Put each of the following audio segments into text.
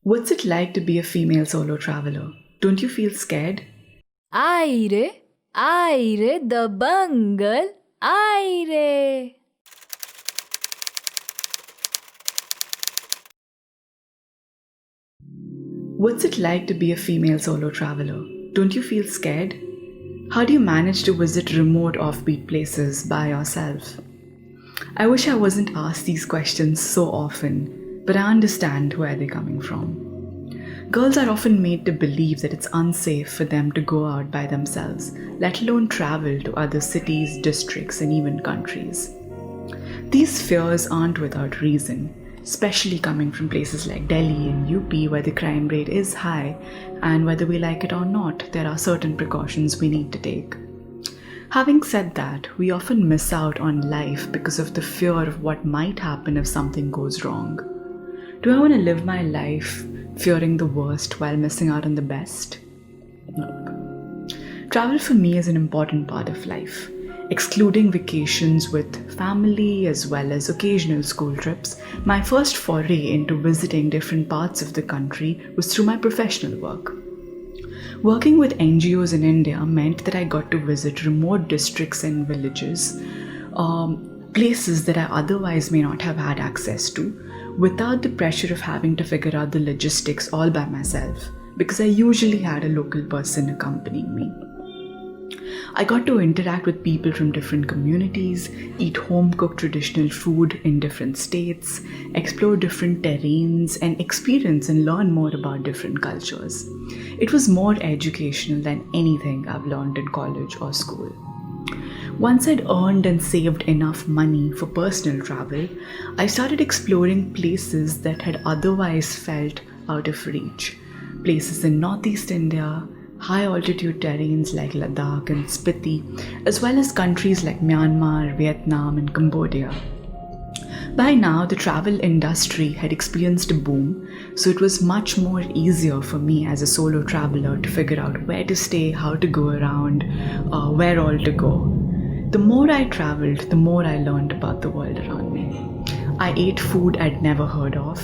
What's it like to be a female solo traveler? Don't you feel scared? Aire, aire, Dabung Girl, aire. What's it like to be a female solo traveler? Don't you feel scared? How do you manage to visit remote offbeat places by yourself? I wish I wasn't asked these questions so often, but I understand where they're coming from. Girls are often made to believe that it's unsafe for them to go out by themselves, let alone travel to other cities, districts, and even countries. These fears aren't without reason, especially coming from places like Delhi and UP where the crime rate is high, and whether we like it or not, there are certain precautions we need to take. Having said that, we often miss out on life because of the fear of what might happen if something goes wrong. Do I want to live my life fearing the worst while missing out on the best? Nope. Travel for me is an important part of life. Excluding vacations with family as well as occasional school trips, my first foray into visiting different parts of the country was through my professional work. Working with NGOs in India meant that I got to visit remote districts and villages, places that I otherwise may not have had access to, without the pressure of having to figure out the logistics all by myself, because I usually had a local person accompanying me. I got to interact with people from different communities, eat home-cooked traditional food in different states, explore different terrains, and experience and learn more about different cultures. It was more educational than anything I've learned in college or school. Once I'd earned and saved enough money for personal travel, I started exploring places that had otherwise felt out of reach. Places in Northeast India, high altitude terrains like Ladakh and Spiti, as well as countries like Myanmar, Vietnam, and Cambodia. By now, the travel industry had experienced a boom, so it was much more easier for me as a solo traveler to figure out where to stay, how to go around, where all to go. The more I traveled, the more I learned about the world around me. I ate food I'd never heard of.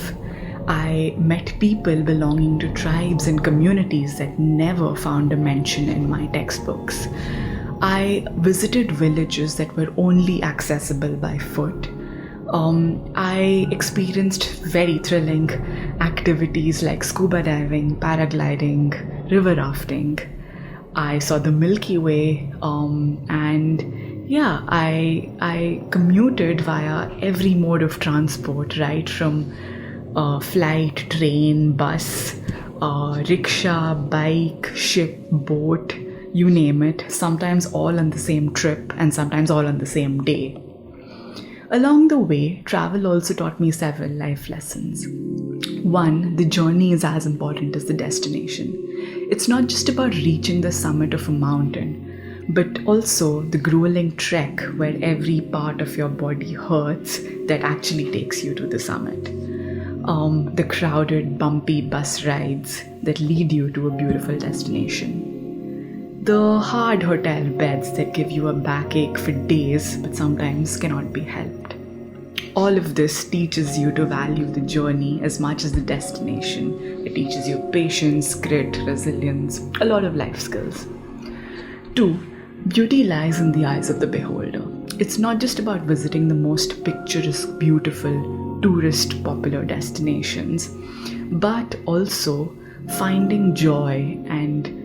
I met people belonging to tribes and communities that never found a mention in my textbooks. I visited villages that were only accessible by foot. I experienced very thrilling activities like scuba diving, paragliding, river rafting. I saw the Milky Way, I commuted via every mode of transport, right from flight, train, bus, rickshaw, bike, ship, boat, you name it, sometimes all on the same trip and sometimes all on the same day. Along the way, travel also taught me several life lessons. One, the journey is as important as the destination. It's not just about reaching the summit of a mountain, but also the grueling trek where every part of your body hurts that actually takes you to the summit. The crowded, bumpy bus rides that lead you to a beautiful destination. The hard hotel beds that give you a backache for days but sometimes cannot be helped. All of this teaches you to value the journey as much as the destination. It teaches you patience, grit, resilience, a lot of life skills. 2. Beauty lies in the eyes of the beholder. It's not just about visiting the most picturesque, beautiful, tourist popular destinations, but also finding joy and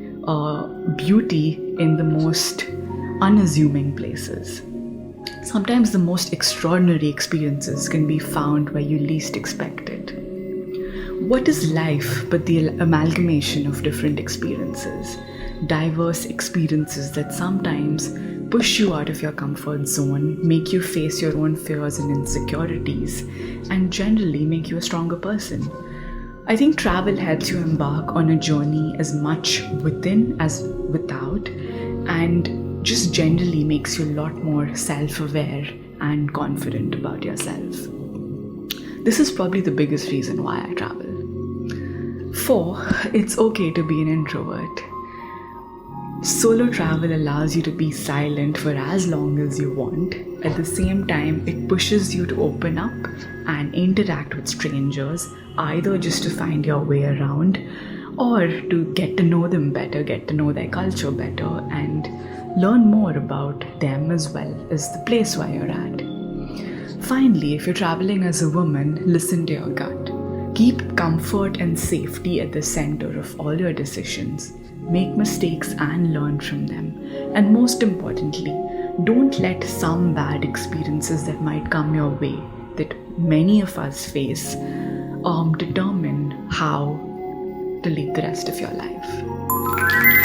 beauty in the most unassuming places. Sometimes the most extraordinary experiences can be found where you least expect it. What is life but the amalgamation of different experiences? Diverse experiences that sometimes push you out of your comfort zone, make you face your own fears and insecurities, and generally make you a stronger person. I think travel helps you embark on a journey as much within as without, and just generally makes you a lot more self-aware and confident about yourself. This is probably the biggest reason why I travel. 4. It's okay to be an introvert. Solo travel allows you to be silent for as long as you want. At the same time, it pushes you to open up and interact with strangers, either just to find your way around or to get to know them better, get to know their culture better, and learn more about them as well as the place where you're at. Finally, if you're traveling as a woman, listen to your gut. Keep comfort and safety at the center of all your decisions. Make mistakes and learn from them. And most importantly, don't let some bad experiences that might come your way, that many of us face, determine how to live the rest of your life.